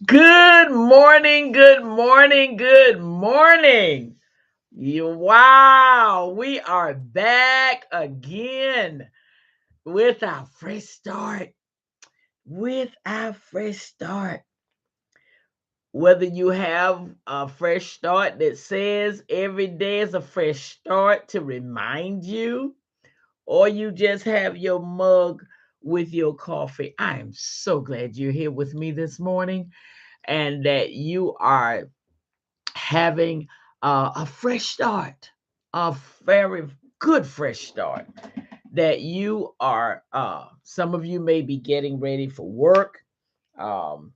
Good morning, good morning, good morning. Wow, we are back again with our fresh start. With our fresh start. Whether you have a fresh start that says every day is a fresh start to remind you, or you just have your mug with your coffee, I am so glad you're here with me this morning and that you are having a fresh start, a very good fresh start. That you are, some of you may be getting ready for work. Um,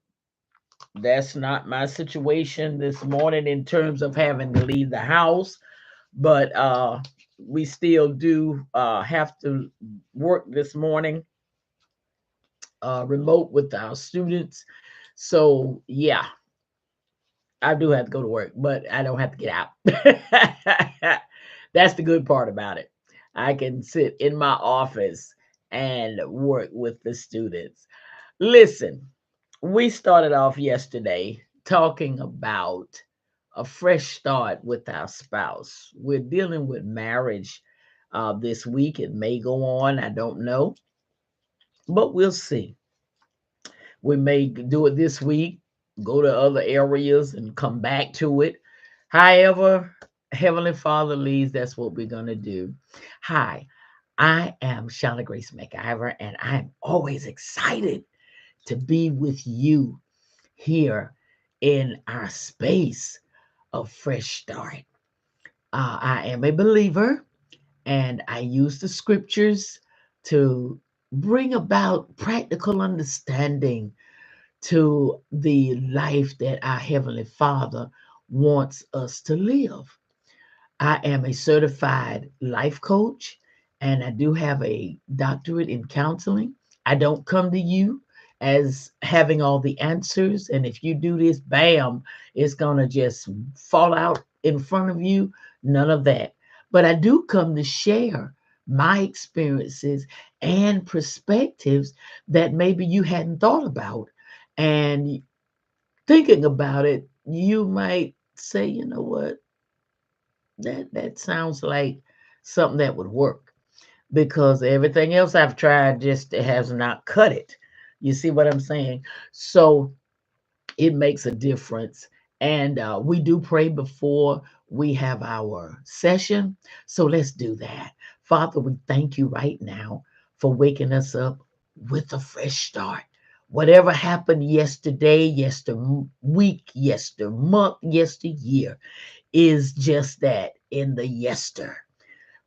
that's not my situation this morning in terms of having to leave the house, but we still do have to work this morning remote with our students. So, yeah, I do have to go to work, but I don't have to get out. That's the good part about it. I can sit in my office and work with the students. Listen, we started off yesterday talking about a fresh start with our spouse. We're dealing with marriage this week. It may go on, I don't know, but we'll see. We may do it this week, go to other areas, and come back to it. However, Heavenly Father leads, that's what we're going to do. Hi, I am Shauna Grace McIver, and I'm always excited to be with you here in our space of fresh start. I am a believer, and I use the scriptures to bring about practical understanding to the life that our Heavenly Father wants us to live. I am a certified life coach and I do have a doctorate in counseling. I don't come to you as having all the answers. And if you do this, bam, it's going to just fall out in front of you. None of that. But I do come to share my experiences and perspectives that maybe you hadn't thought about. And thinking about it, you might say, you know what? That sounds like something that would work because everything else I've tried just has not cut it. You see what I'm saying? So it makes a difference. And we do pray before we have our session. So let's do that. Father, we thank you right now for waking us up with a fresh start. Whatever happened yesterday, yester week, yester month, yester year is just that in the yester.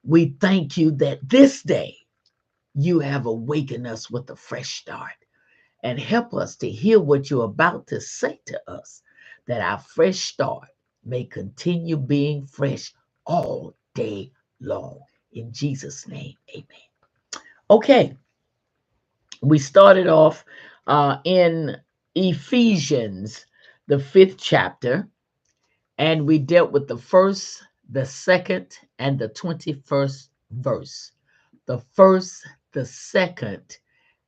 We thank you that this day you have awakened us with a fresh start and help us to hear what you're about to say to us, that our fresh start may continue being fresh all day long. In Jesus' name, amen. Okay, we started off in Ephesians, the fifth chapter, and we dealt with the first, the second, and the 21st verse. The first, the second,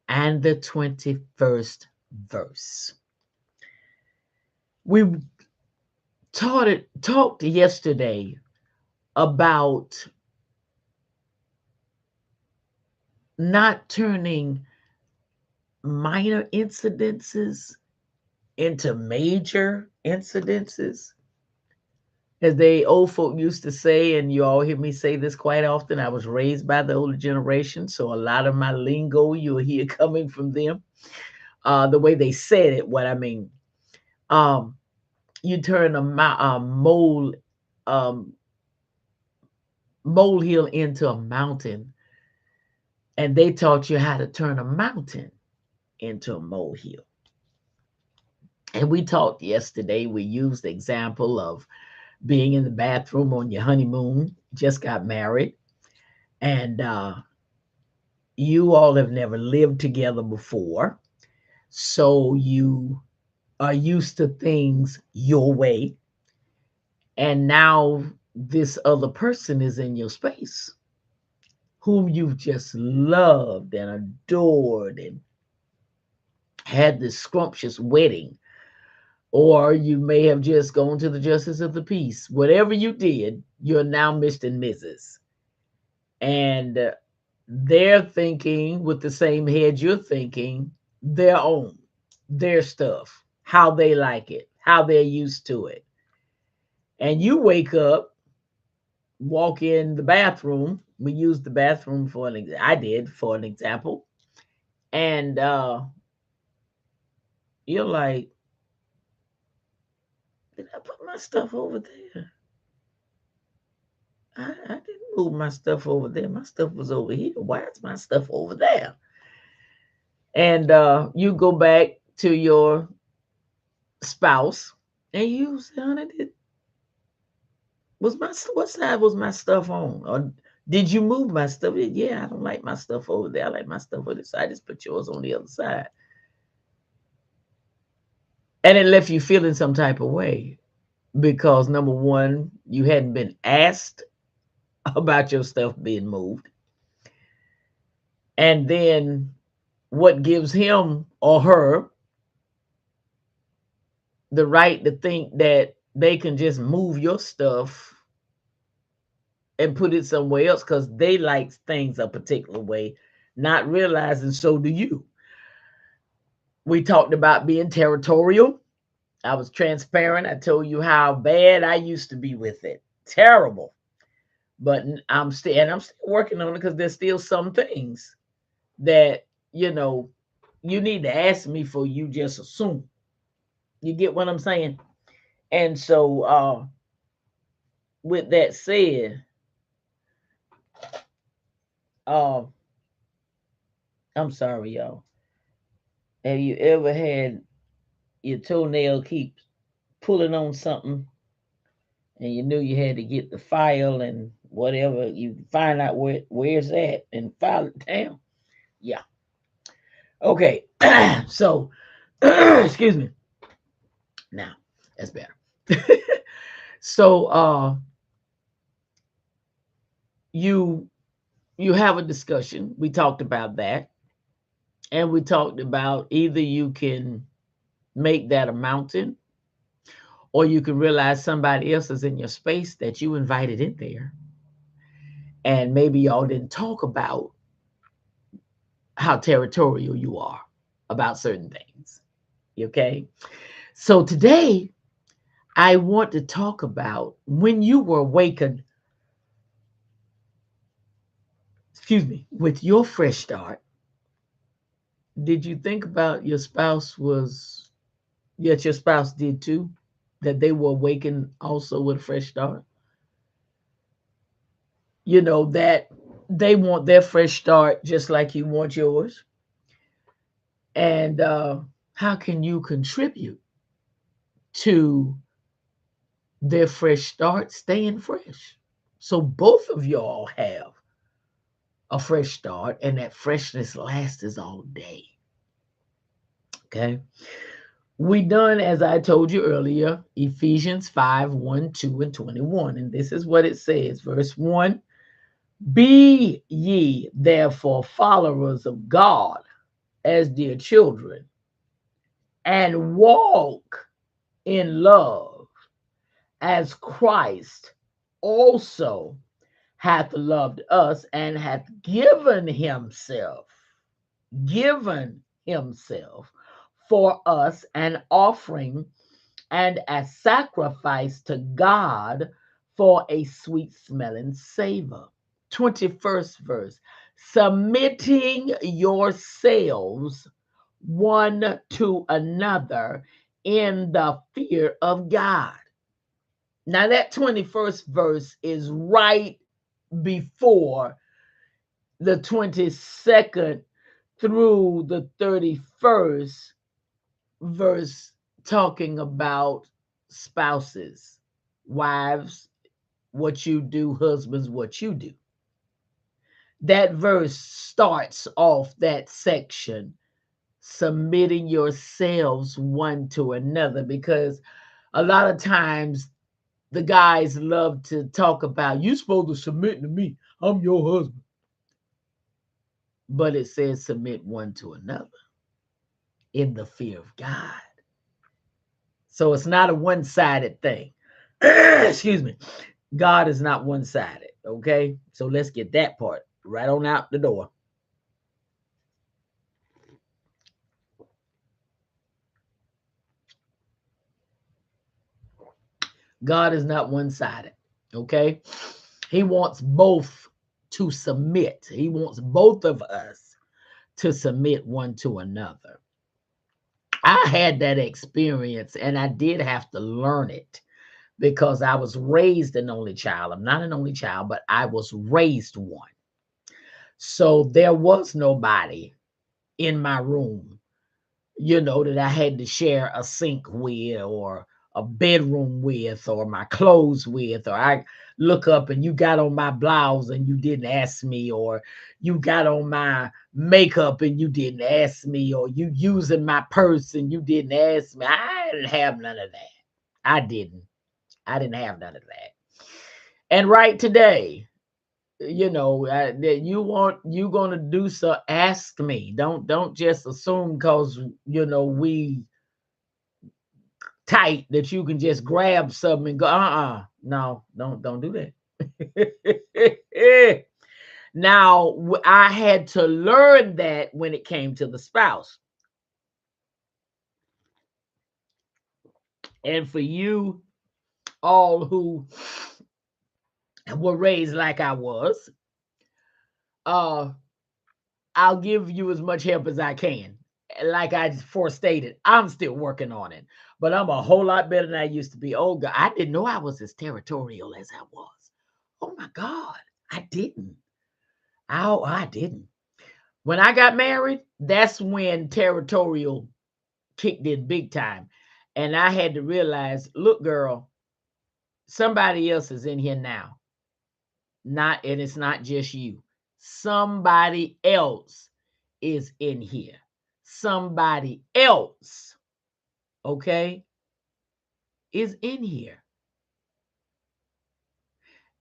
and the 21st verse. We talked yesterday about not turning minor incidences into major incidences. As the old folk used to say, and you all hear me say this quite often, I was raised by the older generation, so a lot of my lingo you'll hear coming from them. The way they said it, what I mean. Um, you turn a um, molehill into a mountain, and they taught you how to turn a mountain into a molehill. And we talked yesterday, we used the example of being in the bathroom on your honeymoon, just got married, and you all have never lived together before. So you are used to things your way. And now this other person is in your space whom you've just loved and adored and had this scrumptious wedding or you may have just gone to the justice of the peace. Whatever you did, you're now Mr. and Mrs. And they're thinking with the same head you're thinking, their own, their stuff, how they like it, how they're used to it. And you wake up, walk in the bathroom. We use the bathroom for I did for an example. And you're like, did I put my stuff over there? I didn't move my stuff over there. My stuff was over here. Why is my stuff over there? And you go back to your spouse and you say, honey, what side was my stuff on? Or did you move my stuff? Yeah, I don't like my stuff over there. I like my stuff over this side. Just put yours on the other side. And it left you feeling some type of way because number one, you hadn't been asked about your stuff being moved. And then what gives him or her the right to think that they can just move your stuff and put it somewhere else because they like things a particular way, not realizing so do you. We talked about being territorial. I was transparent. I told you how bad I used to be with it. Terrible. But I'm still working on it because there's still some things that, you know, you need to ask me for, you just assume. You get what I'm saying? And so with that said, uh I'm sorry, y'all. Have you ever had your toenail keep pulling on something and you knew you had to get the file and whatever, you find out where's that and file it down? Yeah. Okay. So excuse me. Now that's better. So you you have a discussion. We talked about that. And we talked about either you can make that a mountain or you can realize somebody else is in your space that you invited in there. And maybe y'all didn't talk about how territorial you are about certain things. Okay. So today, I want to talk about when you were awakened, excuse me, with your fresh start. Did you think about your spouse was, yes, your spouse did too, that they were awakened also with a fresh start? You know, that they want their fresh start just like you want yours. And how can you contribute to their fresh start staying fresh? So both of y'all have a fresh start, and that freshness lasts all day. Okay. We done, as I told you earlier, Ephesians 5 1, 2, and 21. And this is what it says. Verse 1: Be ye therefore followers of God as dear children, and walk in love as Christ also hath loved us and hath given himself for us an offering and a sacrifice to God for a sweet smelling savor. 21st verse: submitting yourselves one to another in the fear of God. Now, that 21st verse is right before the 22nd through the 31st verse, talking about spouses, wives, what you do, husbands, what you do. That verse starts off that section, submitting yourselves one to another, because a lot of times the guys love to talk about, you supposed to submit to me, I'm your husband. But it says submit one to another in the fear of God. So it's not a one-sided thing. Excuse me. God is not one-sided. Okay. So let's get that part right on out the door. God is not one-sided. Okay. He wants both to submit. He wants both of us to submit one to another. I had that experience and I did have to learn it because I was raised an only child. I'm not an only child, but I was raised one. So there was nobody in my room, that I had to share a sink with or a bedroom with or my clothes with, or I look up and you got on my blouse and you didn't ask me, or you got on my makeup and you didn't ask me, or you using my purse and you didn't ask me. I didn't have none of that. I didn't. I didn't have none of that. And right today, that you gonna do so, ask me. Don't just assume because we tight that you can just grab something and go, no, don't do that. Now I had to learn that when it came to the spouse. And for you all who were raised like I was, uh I'll give you as much help as I can. Like I forestated, I'm still working on it, but I'm a whole lot better than I used to be. Oh God, I didn't know I was as territorial as I was. Oh my God, I didn't. I didn't. When I got married, that's when territorial kicked in big time. And I had to realize, look, girl, somebody else is in here now. And it's not just you. Somebody else is in here. Somebody else, okay, is in here.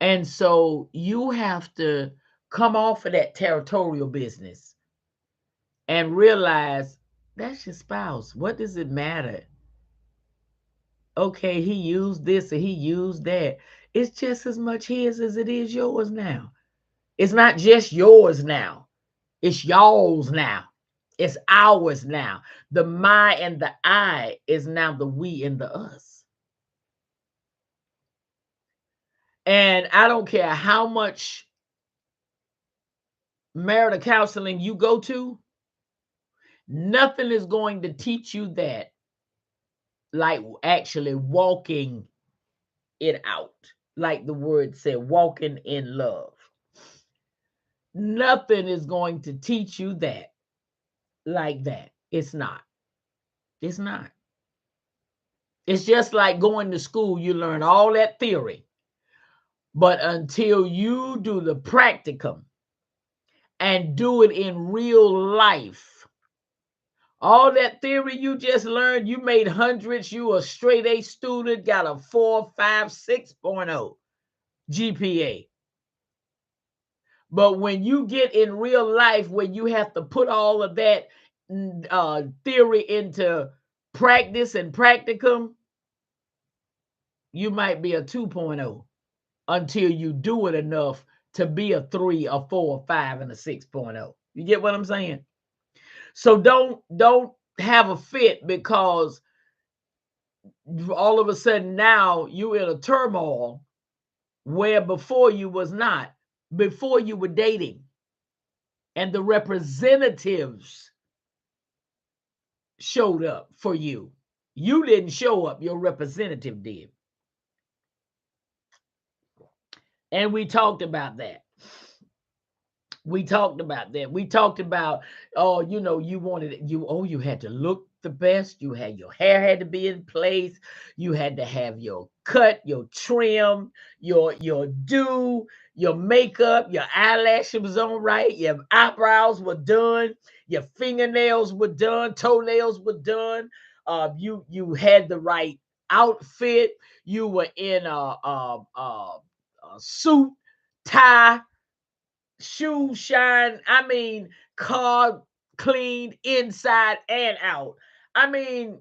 And so you have to come off of that territorial business and realize that's your spouse. What does it matter? Okay, he used this or he used that. It's just as much his as it is yours now. It's not just yours now. It's y'all's now. It's ours now. The my and the I is now the we and the us. And I don't care how much marital counseling you go to, nothing is going to teach you that like actually walking it out. Like the word said, walking in love. Nothing is going to teach you that like that. It's not. It's not. It's just like going to school, you learn all that theory, but until you do the practicum and do it in real life, all that theory you just learned, you made hundreds, you a straight A student, got a 4, 5, 6.0 GPA. But when you get in real life, where you have to put all of that theory into practice and practicum, you might be a 2.0 until you do it enough to be a 3, a 4, a 5, and a 6.0. You get what I'm saying? So don't have a fit because all of a sudden now you in a turmoil where before you was not. Before you were dating and the representatives showed up for you. You didn't show up, your representative did. And we talked about that. We talked about that. We talked about, oh, you wanted you had to look the best. Your hair had to be in place. You had to have your cut, your trim, your do, your makeup, your eyelashes was on right, your eyebrows were done, your fingernails were done, toenails were done. You had the right outfit. You were in a suit, tie, shoes shine. I mean, car cleaned inside and out. I mean,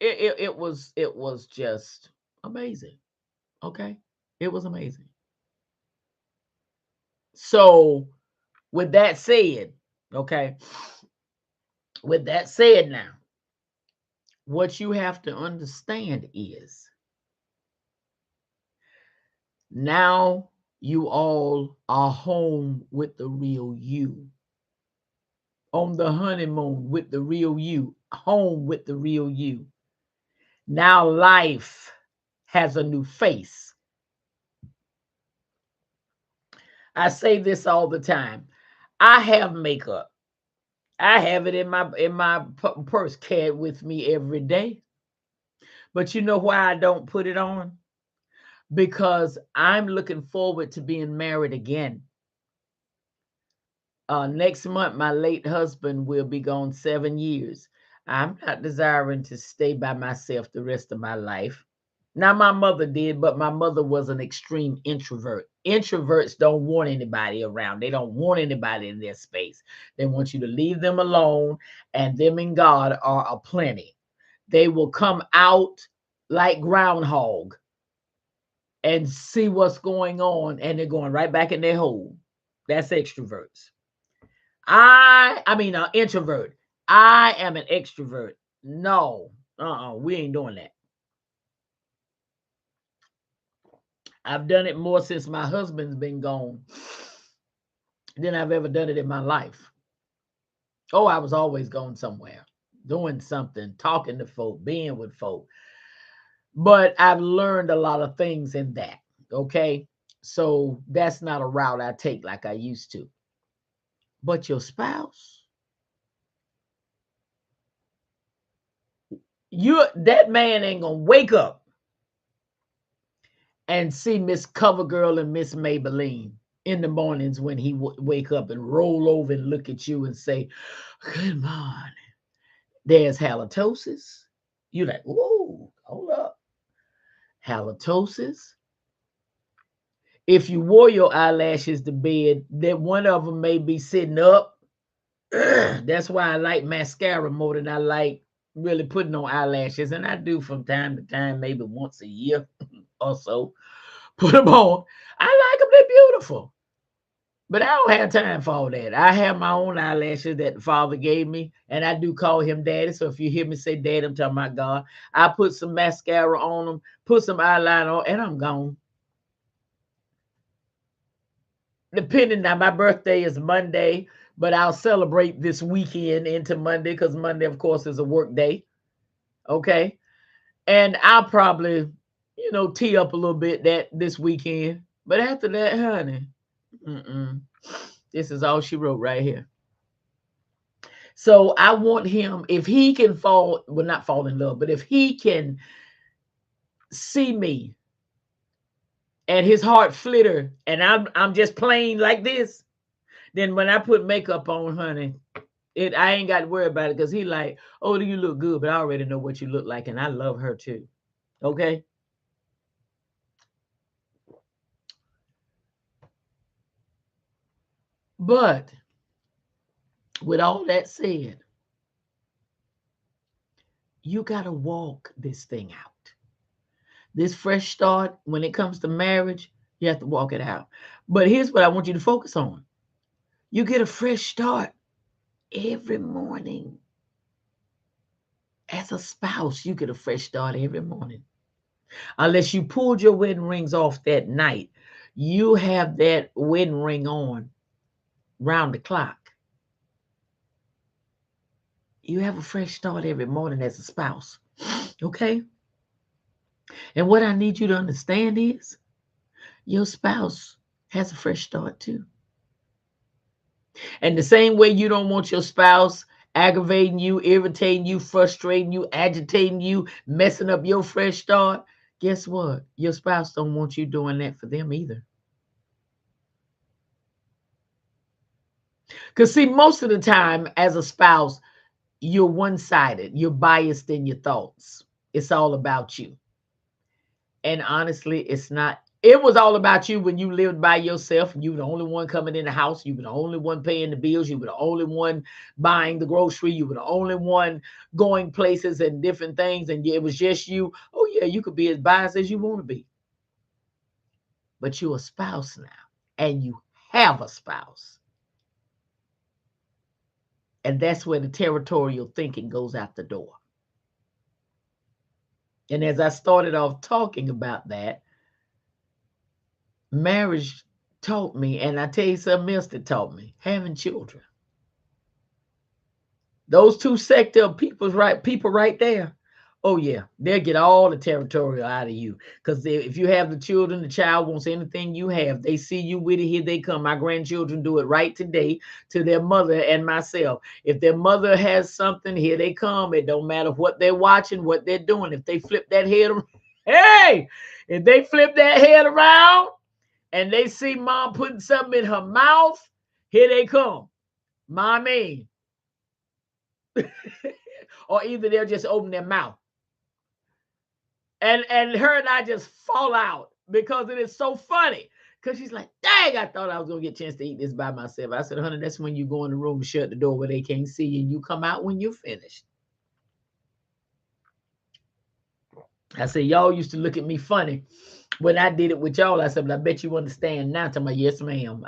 it was just amazing. Okay, it was amazing. So with that said, okay, with that said, now what you have to understand is now you all are home with the real you, on the honeymoon with the real you, home with the real you. Now life has a new face. I say this all the time. I have makeup. I have it in my purse, carried with me every day. But you know why I don't put it on? Because I'm looking forward to being married again. Next month, my late husband will be gone 7 years. I'm not desiring to stay by myself the rest of my life. Now, my mother did, but my mother was an extreme introvert. Introverts don't want anybody around. They don't want anybody in their space. They want you to leave them alone, and them and God are a plenty. They will come out like groundhog and see what's going on, and they're going right back in their hole. That's extroverts. I mean, introvert. I am an extrovert. No, we ain't doing that. I've done it more since my husband's been gone than I've ever done it in my life. Oh, I was always going somewhere, doing something, talking to folk, being with folk. But I've learned a lot of things in that. Okay. So that's not a route I take like I used to. But your spouse, that man ain't gonna wake up and see Miss Covergirl and Miss Maybelline in the mornings when he wake up and roll over and look at you and say, "Good morning." There's halitosis. You're like, "Ooh, hold up." Halitosis. If you wore your eyelashes to bed, then one of them may be sitting up. That's why I like mascara more than I like really putting on eyelashes. And I do from time to time, maybe once a year or so, put them on. I like them. They're beautiful. But I don't have time for all that. I have my own eyelashes that the Father gave me, and I do call him Daddy. So if you hear me say Daddy, I'm talking about God. I put some mascara on them, put some eyeliner on, and I'm gone. Depending now, my birthday is Monday, but I'll celebrate this weekend into Monday because Monday, of course, is a work day. Okay. And I'll probably, tee up a little bit that this weekend. But after that, honey, this is all she wrote right here. So I want him, if he can not fall in love, but if he can see me and his heart flitter and I'm just plain like this, then when I put makeup on, honey, I ain't got to worry about it because he like, "Oh, do you look good?" But I already know what you look like, and I love her too. Okay. But with all that said, you got to walk this thing out. This fresh start, when it comes to marriage, you have to walk it out. But here's what I want you to focus on: you get a fresh start every morning. As a spouse, you get a fresh start every morning. Unless you pulled your wedding rings off that night, you have that wedding ring on round the clock. You have a fresh start every morning as a spouse. Okay? And what I need you to understand is your spouse has a fresh start too. And the same way you don't want your spouse aggravating you, irritating you, frustrating you, agitating you, messing up your fresh start, guess what? Your spouse don't want you doing that for them either. Because see, most of the time as a spouse, you're one-sided. You're biased in your thoughts. It's all about you. And honestly, it's not It was all about you when you lived by yourself and you were the only one coming in the house. You were the only one paying the bills. You were the only one buying the grocery. You were the only one going places and different things. And it was just you. Oh, yeah, you could be as biased as you want to be. But you're a spouse now, and you have a spouse. And that's where the territorial thinking goes out the door. And as I started off talking about that, marriage taught me, and I tell you something else that taught me, having children. Those two sector of people right there. Oh yeah, they'll get all the territorial out of you. Because if you have the children, the child wants anything you have. They see you with it, here they come. My grandchildren do it right today to their mother and myself. If their mother has something, here they come. It don't matter what they're watching, what they're doing. If they flip that head, hey, if they flip that head around and they see mom putting something in her mouth, here they come. Mommy. Or either they'll just open their mouth. And her and I just fall out because it is so funny. Because she's like, dang, I thought I was going to get a chance to eat this by myself. I said, honey, that's when you go in the room and shut the door where they can't see you, and you come out when you're finished. I said, y'all used to look at me funny when I did it with y'all. I said, but I bet you understand now. To my yes, ma'am.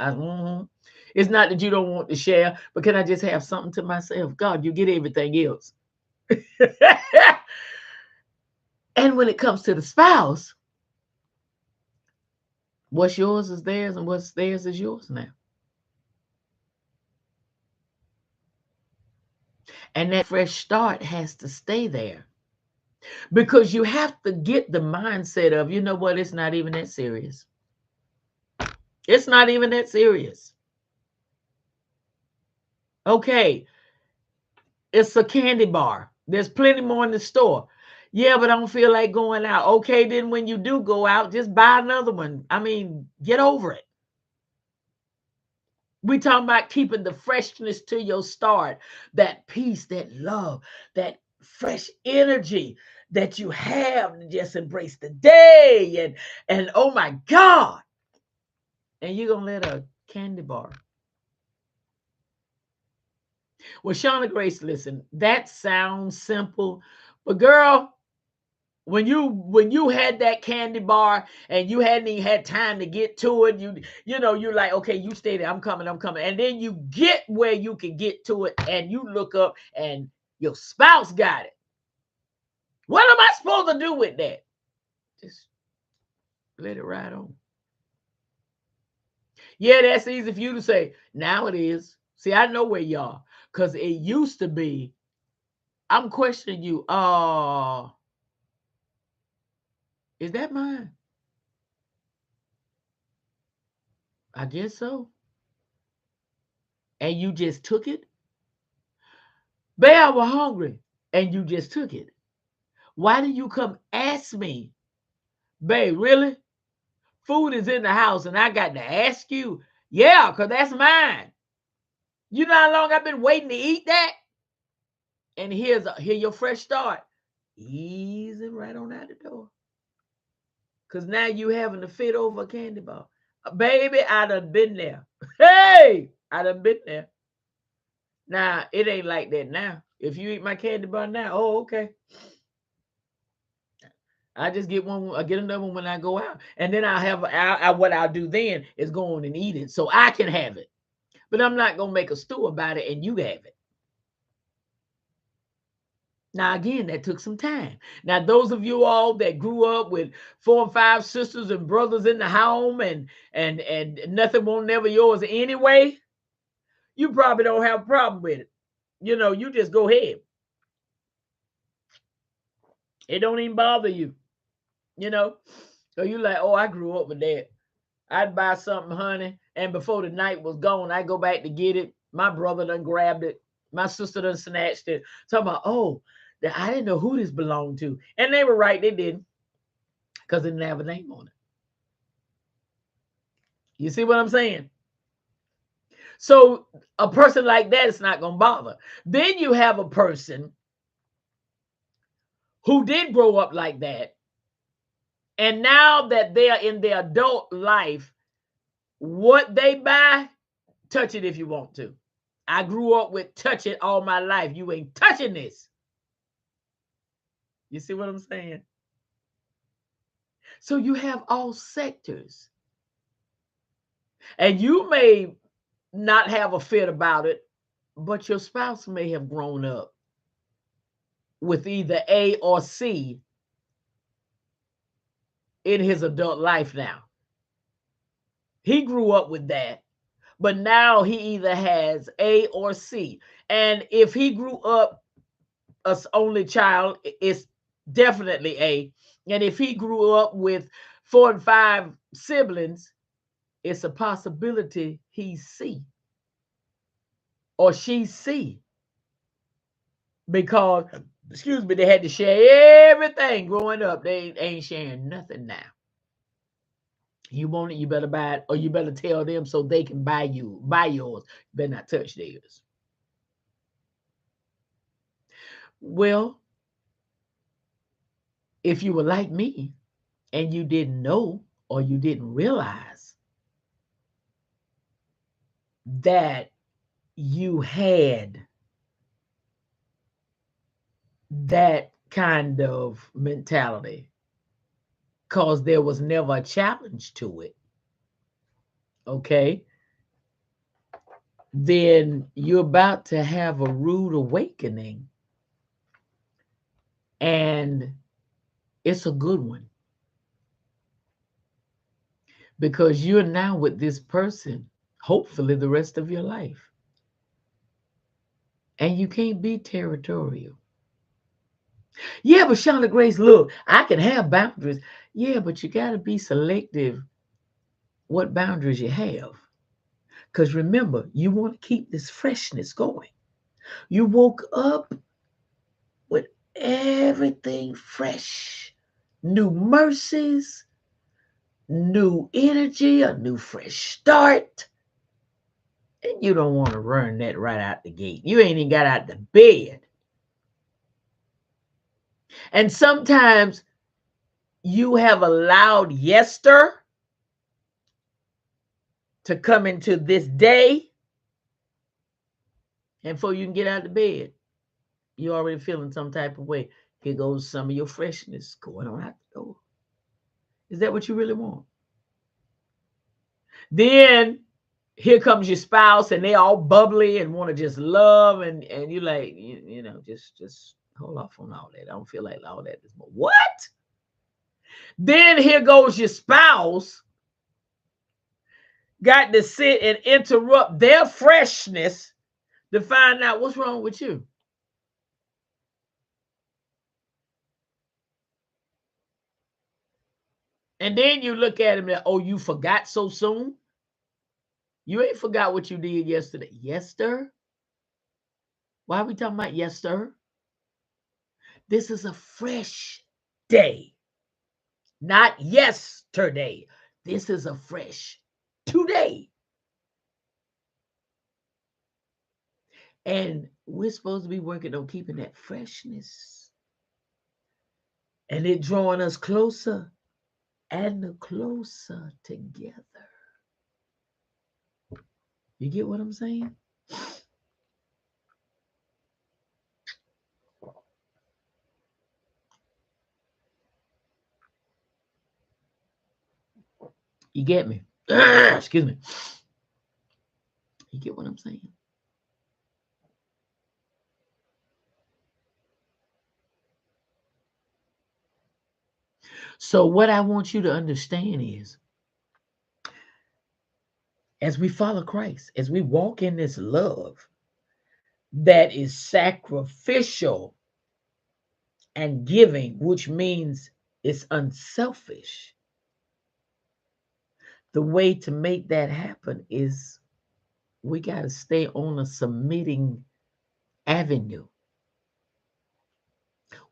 It's not that you don't want to share, but can I just have something to myself? God, you get everything else. And when it comes to the spouse, what's yours is theirs, and what's theirs is yours now. And that fresh start has to stay there. Because you have to get the mindset of, you know what, it's not even that serious. It's not even that serious. Okay, it's a candy bar. There's plenty more in the store. Yeah, but I don't feel like going out. Okay, then when you do go out, just buy another one. I mean, get over it. We talking about keeping the freshness to your start, that peace, that love, that fresh energy that you have to just embrace the day. And oh my God. And you're going to let a candy bar. Well, Shauna Grace, listen, that sounds simple, but girl, when you had that candy bar and you hadn't even had time to get to it, you're like, okay, you stay there, I'm coming. And then you get where you can get to it and you look up and your spouse got it. What am I supposed to do with that? Just let it ride on. Yeah, that's easy for you to say. Now it is. See, I know where y'all, because it used to be, I'm questioning you. Is that mine? I guess so. And you just took it? Babe, I was hungry. And you just took it. Why did you come ask me? Babe, really? Food is in the house and I got to ask you? Yeah, because that's mine. You know how long I've been waiting to eat that? And here your fresh start. Easy right on out the door. Because now you having to fit over a candy bar. Baby, I done been there. Hey, I done been there. Now, it ain't like that now. If you eat my candy bar now, oh, okay. I just get one. I get another one when I go out, and then what I'll do then is go on and eat it so I can have it. But I'm not gonna make a stew about it and you have it. Now again, that took some time. Now those of you all that grew up with 4 and 5 sisters and brothers in the home and nothing won't never yours anyway, you probably don't have a problem with it. You just go ahead. It don't even bother you. So you like, oh, I grew up with that. I'd buy something, honey, and before the night was gone, I go back to get it. My brother done grabbed it. My sister done snatched it. Talking about, oh, I didn't know who this belonged to. And they were right, they didn't. Because it didn't have a name on it. You see what I'm saying? So a person like that is not going to bother. Then you have a person who did grow up like that. And now that they are in their adult life, what they buy, touch it if you want to. I grew up with touch it all my life. You ain't touching this. You see what I'm saying? So you have all sectors. And you may not have a fit about it, but your spouse may have grown up with either A or C in his adult life now. He grew up with that, but now he either has A or C. And if he grew up as only child, it's definitely A. And if he grew up with 4 and 5 siblings, it's a possibility he's C or she's C. Because, excuse me, they had to share everything growing up. They ain't sharing nothing now. You want it, you better buy it, or you better tell them so they can buy yours. You better not touch theirs. Well, if you were like me and you didn't know or you didn't realize that you had that kind of mentality, because there was never a challenge to it, okay, then you're about to have a rude awakening, and it's a good one, because you're now with this person hopefully the rest of your life, and you can't be territorial. Yeah, but Shonda Grace, look, I can have boundaries. Yeah, but you got to be selective what boundaries you have. Because remember, you want to keep this freshness going. You woke up with everything fresh, new mercies, new energy, a new fresh start. And you don't want to run that right out the gate. You ain't even got out the bed. And sometimes you have allowed yester to come into this day, and before you can get out of bed, you're already feeling some type of way. Here goes some of your freshness going on out the door. Is that what you really want? Then here comes your spouse, and they all bubbly and want to just love, and you like, you know, just hold off on all that. I don't feel like all that this morning. What? Then here goes your spouse, got to sit and interrupt their freshness to find out what's wrong with you. And then you look at him and, oh, you forgot so soon? You ain't forgot what you did yesterday. Yes, sir? Why are we talking about yes, sir? This is a fresh day, not yesterday. This is a fresh today. And we're supposed to be working on keeping that freshness. And it drawing us closer and closer together. You get what I'm saying? You get me? Excuse me. You get what I'm saying? So what I want you to understand is, as we follow Christ, as we walk in this love that is sacrificial and giving, which means it's unselfish, the way to make that happen is we got to stay on a submitting avenue.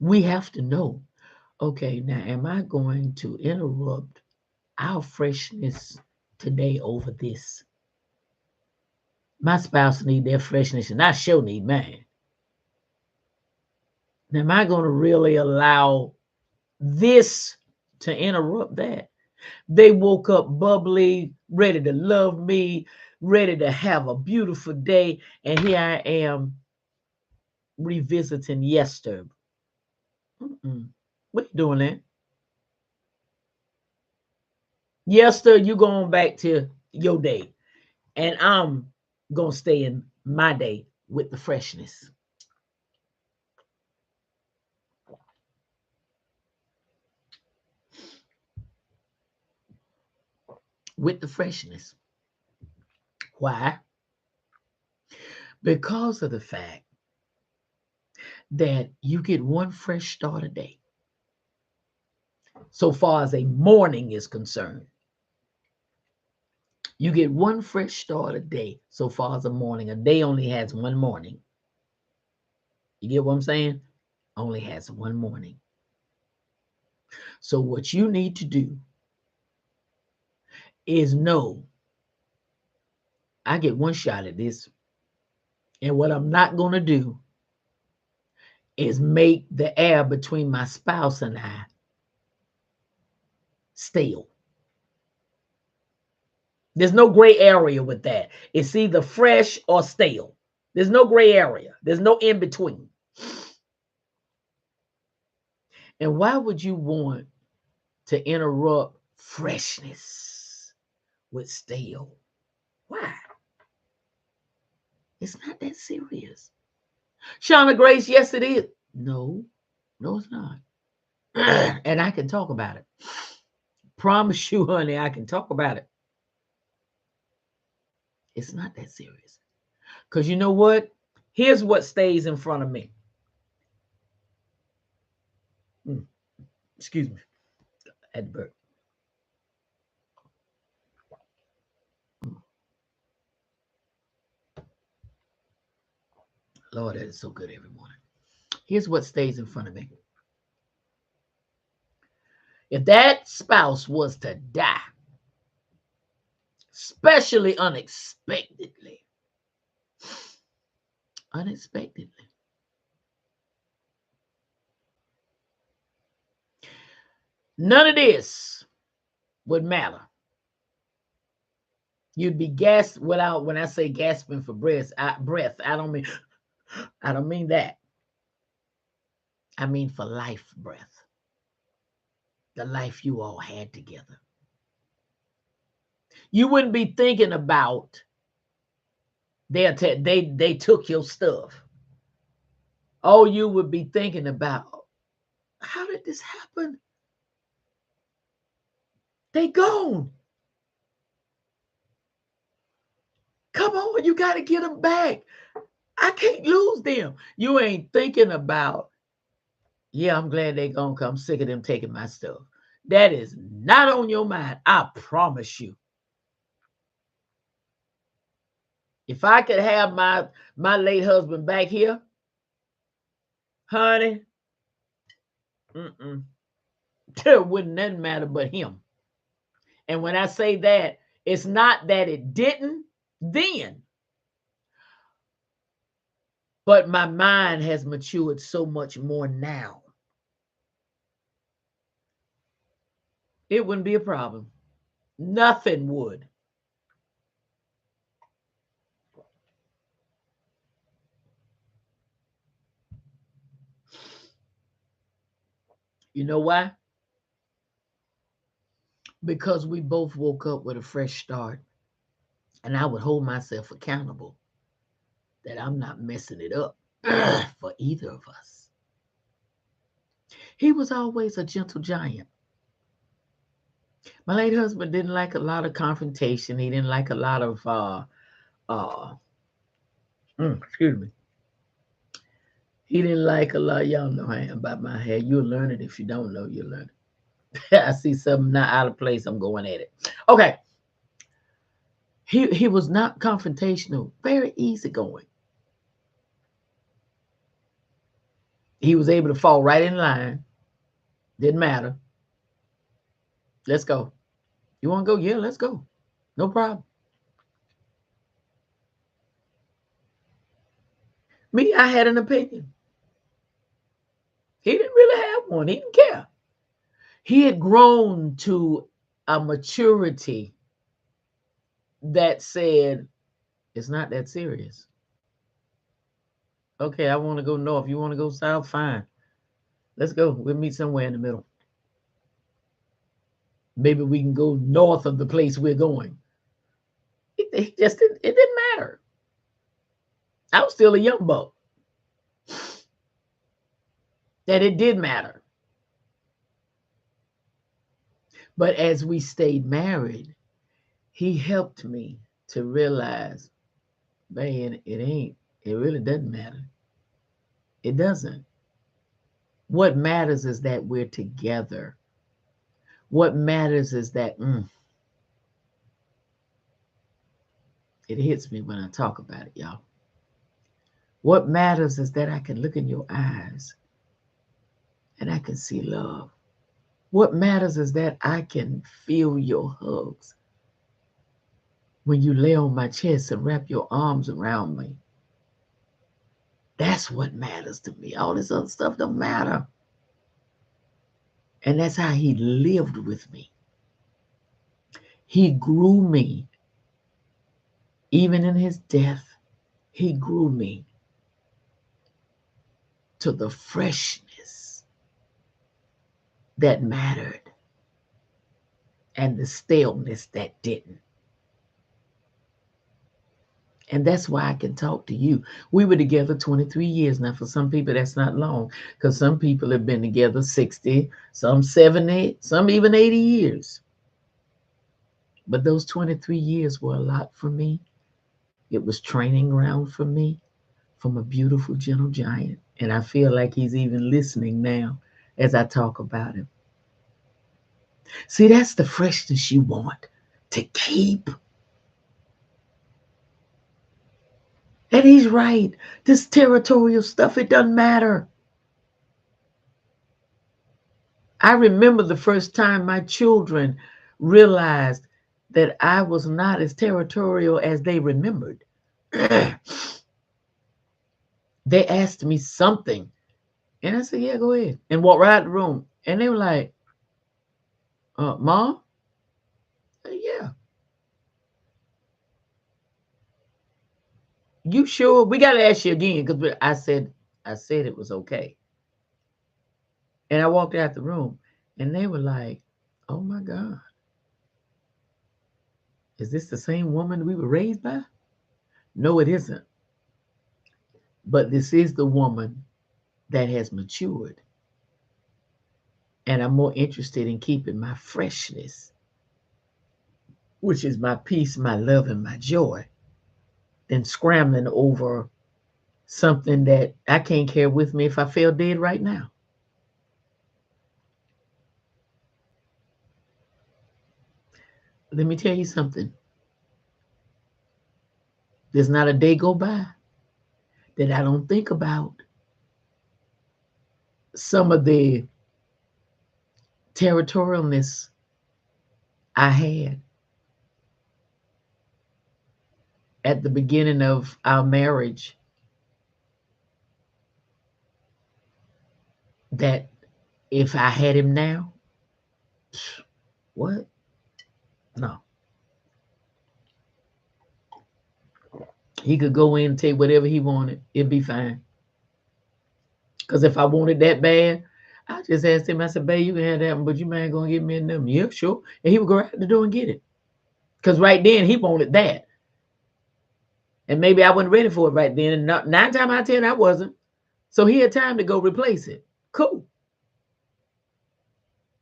We have to know, okay, now am I going to interrupt our freshness today over this? My spouse need their freshness, and I sure need mine. Now, am I going to really allow this to interrupt that. They woke up bubbly, ready to love me, ready to have a beautiful day. And here I am revisiting yesterday. What you doing there? Yesterday, you going back to your day. And I'm going to stay in my day with the freshness. With the freshness. Why? Because of the fact that you get one fresh start a day. So far as a morning is concerned, you get one fresh start a day. So far as a morning, a day only has one morning. You get what I'm saying? Only has one morning. So what you need to do is know I get one shot at this. And what I'm not going to do is make the air between my spouse and I stale. There's no gray area with that. It's either fresh or stale. There's no gray area. There's no in between. And why would you want to interrupt freshness with stale? Why? It's not that serious. Shauna Grace, yes, it is. No, it's not. And I can talk about it. Promise you, honey, I can talk about it. It's not that serious. Because you know what? Here's what stays in front of me. Excuse me. Edbert. Lord, that is so good every morning. Here's what stays in front of me. If that spouse was to die, especially unexpectedly, none of this would matter. You'd be gasped without, when I say gasping for breath, I don't mean that. I mean for life breath. The life you all had together. You wouldn't be thinking about they took your stuff. All you would be thinking about, how did this happen? They gone. Come on, you got to get them back. I can't lose them. You ain't thinking about, yeah, I'm glad they gonna come. I'm sick of them taking my stuff. That is not on your mind. I promise you. If I could have my late husband back here, honey, there wouldn't nothing matter but him. And when I say that, it's not that it didn't then, but my mind has matured so much more now. It wouldn't be a problem. Nothing would. You know why? Because we both woke up with a fresh start. And I would hold myself accountable that I'm not messing it up for either of us. He was always a gentle giant. My late husband didn't like a lot of confrontation. He didn't like a lot of excuse me. He didn't like a lot. Y'all know I am about my hair. You'll learn it. If you don't know, you'll learn it. I see something not out of place. I'm going at it. Okay. He was not confrontational, very easygoing. He was able to fall right in line. Didn't matter. Let's go. You want to go? Yeah, let's go. No problem. Me, I had an opinion. He didn't really have one. He didn't care. He had grown to a maturity that said, it's not that serious. Okay, I want to go north. You want to go south? Fine. Let's go. We'll meet somewhere in the middle. Maybe we can go north of the place we're going. It didn't matter. I was still a young buck. That it did matter. But as we stayed married, he helped me to realize, man, it really doesn't matter. It doesn't. What matters is that we're together. What matters is that it hits me when I talk about it, y'all. What matters is that I can look in your eyes and I can see love. What matters is that I can feel your hugs when you lay on my chest and wrap your arms around me. That's what matters to me. All this other stuff don't matter. And that's how he lived with me. He grew me. Even in his death, he grew me to the freshness that mattered and the staleness that didn't. And that's why I can talk to you. We were together 23 years. Now, for some people, that's not long, because some people have been together 60, some 70, some even 80 years. But those 23 years were a lot for me. It was training ground for me from a beautiful, gentle giant. And I feel like he's even listening now as I talk about him. See, that's the freshness you want to keep. And he's right. This territorial stuff, it doesn't matter. I remember the first time my children realized that I was not as territorial as they remembered. They asked me something. And I said, yeah, go ahead. And walked right out the room. And they were like, Mom? Yeah. You sure? We got to ask you again, because I said it was okay. And I walked out the room and they were like, oh my God. Is this the same woman we were raised by? No, it isn't. But this is the woman that has matured. And I'm more interested in keeping my freshness, which is my peace, my love, and my joy, than scrambling over something that I can't carry with me if I fell dead right now. Let me tell you something. There's not a day go by that I don't think about some of the territorialness I had at the beginning of our marriage, that if I had him now, what? No. He could go in and take whatever he wanted. It'd be fine. Because if I wanted that bad, I just asked him, I said, babe, you can have that one, but you mind going to get me another? Yeah, sure. And he would go out the door and get it. Because right then, he wanted that. And maybe I wasn't ready for it right then. And 9 times out of 10, I wasn't. So he had time to go replace it. Cool.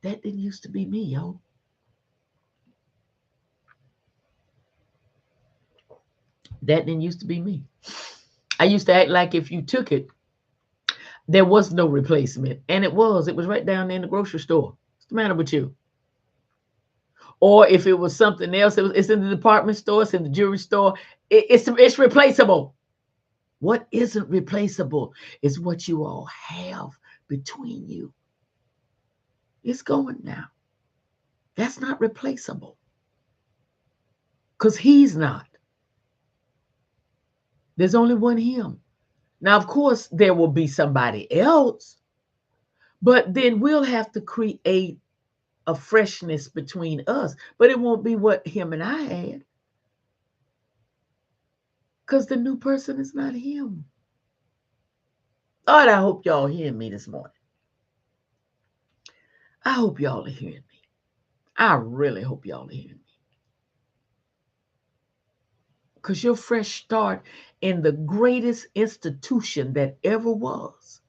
That didn't used to be me, yo. That didn't used to be me. I used to act like if you took it, there was no replacement. And it was right down there in the grocery store. What's the matter with you? Or if it was something else, it's in the department store, it's in the jewelry store, it's replaceable. What isn't replaceable is what you all have between you. It's going now. That's not replaceable. Because he's not. There's only one him. Now, of course, there will be somebody else, but then we'll have to create a freshness between us, but it won't be what him and I had because the new person is not him. Lord, I hope y'all hearing me this morning. I hope y'all are hearing me. I really hope y'all are hearing me. Because your fresh start in the greatest institution that ever was,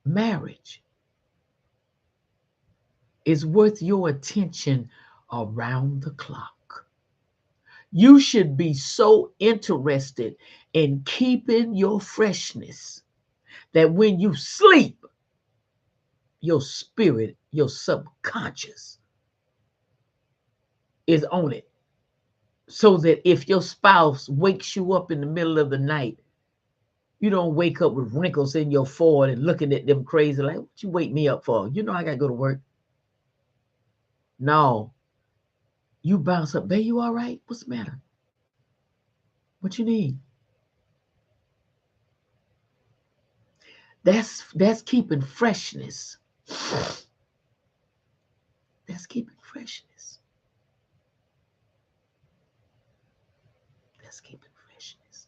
marriage, is worth your attention around the clock. You should be so interested in keeping your freshness that when you sleep, your spirit, your subconscious is on it. So that if your spouse wakes you up in the middle of the night, you don't wake up with wrinkles in your forehead and looking at them crazy like, what you wake me up for? You know I got to go to work. No. You bounce up. Babe, you all right? What's the matter? What you need? That's keeping freshness. That's keeping freshness. That's keeping freshness.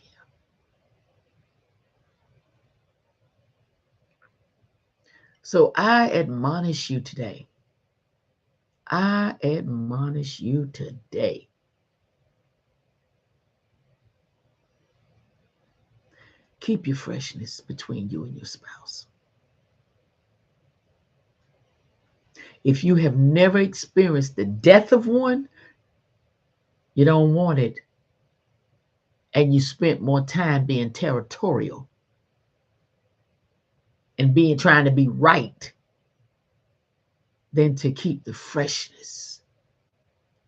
Yeah. So I admonish you today. I admonish you today. Keep your freshness between you and your spouse. If you have never experienced the death of one, you don't want it. And you spent more time being territorial and trying to be right than to keep the freshness,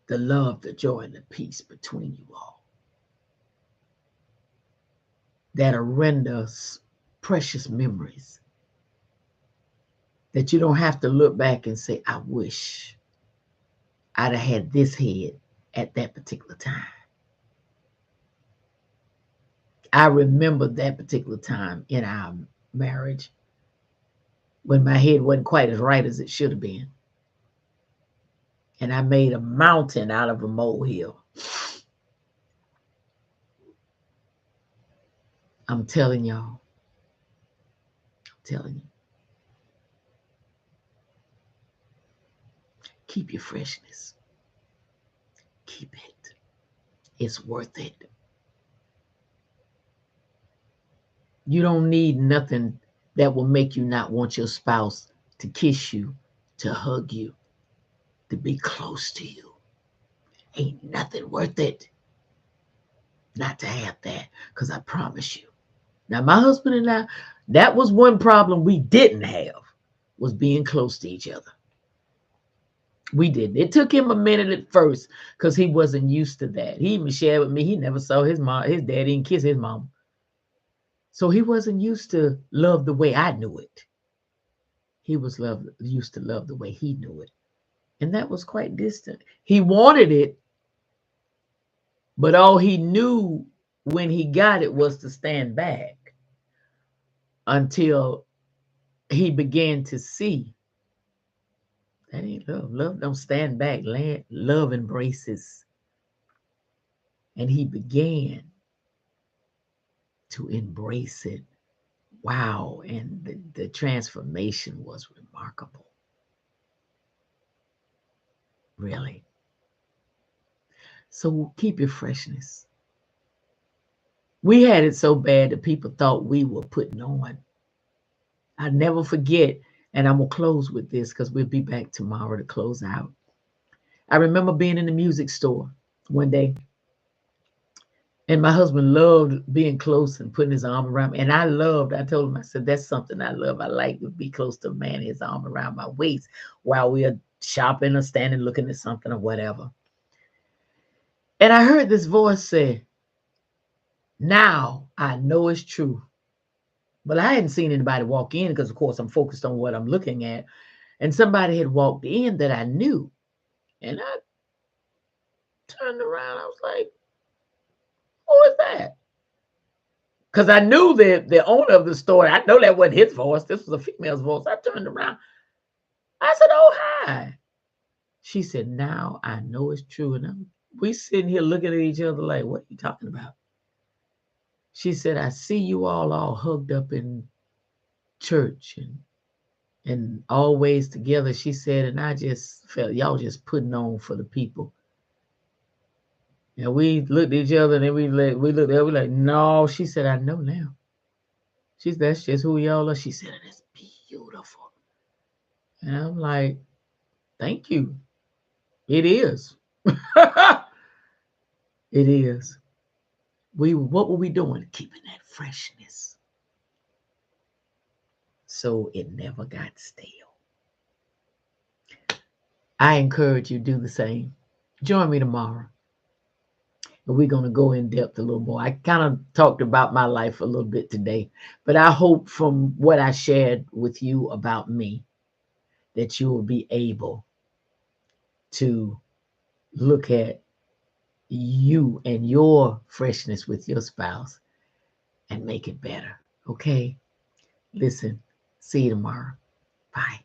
the love, the joy, and the peace between you all. That'll render precious memories that you don't have to look back and say, I wish I'd have had this head at that particular time. I remember that particular time in our marriage when my head wasn't quite as right as it should have been. And I made a mountain out of a molehill. I'm telling y'all. I'm telling you. Keep your freshness. Keep it. It's worth it. You don't need nothing that will make you not want your spouse to kiss you, to hug you, to be close to you. Ain't nothing worth it not to have that, because I promise you. Now, my husband and I, that was one problem we didn't have, was being close to each other. We didn't. It took him a minute at first because he wasn't used to that. He even shared with me he never saw his daddy and kiss his mom. So he wasn't used to love the way I knew it. He was used to love the way he knew it. And that was quite distant. He wanted it, but all he knew when he got it was to stand back until he began to see that ain't love. Love don't stand back. Love embraces. And he began to embrace it. Wow. And the transformation was remarkable. Really. So keep your freshness. We had it so bad that people thought we were putting on. I never forget, and I'm going to close with this because we'll be back tomorrow to close out. I remember being in the music store one day, and my husband loved being close and putting his arm around me. And I told him, I said, that's something I love. I like to be close to a man, his arm around my waist while we are shopping or standing looking at something or whatever. And I heard this voice say, now I know it's true. But I hadn't seen anybody walk in because, of course, I'm focused on what I'm looking at. And somebody had walked in that I knew. And I turned around. I was like, who is that? Because I knew that the owner of the store, I know that wasn't his voice. This was a female's voice. I turned around. I said, "Oh, hi." She said, "Now I know it's true." And we sitting here looking at each other like, "What are you talking about?" She said, "I see you all hugged up in church and always together." She said, "And I just felt y'all just putting on for the people." And we looked at each other and then we looked at her, we like, "No." She said, "I know now." She said, "That's just who y'all are." She said, "And it's beautiful." And I'm like, "Thank you." It is. It is. What were we doing? Keeping that freshness so it never got stale. I encourage you to do the same. Join me tomorrow. And we're going to go in depth a little more. I kind of talked about my life a little bit today, but I hope from what I shared with you about me that you will be able to look at you and your freshness with your spouse and make it better. Okay? Listen, see you tomorrow. Bye.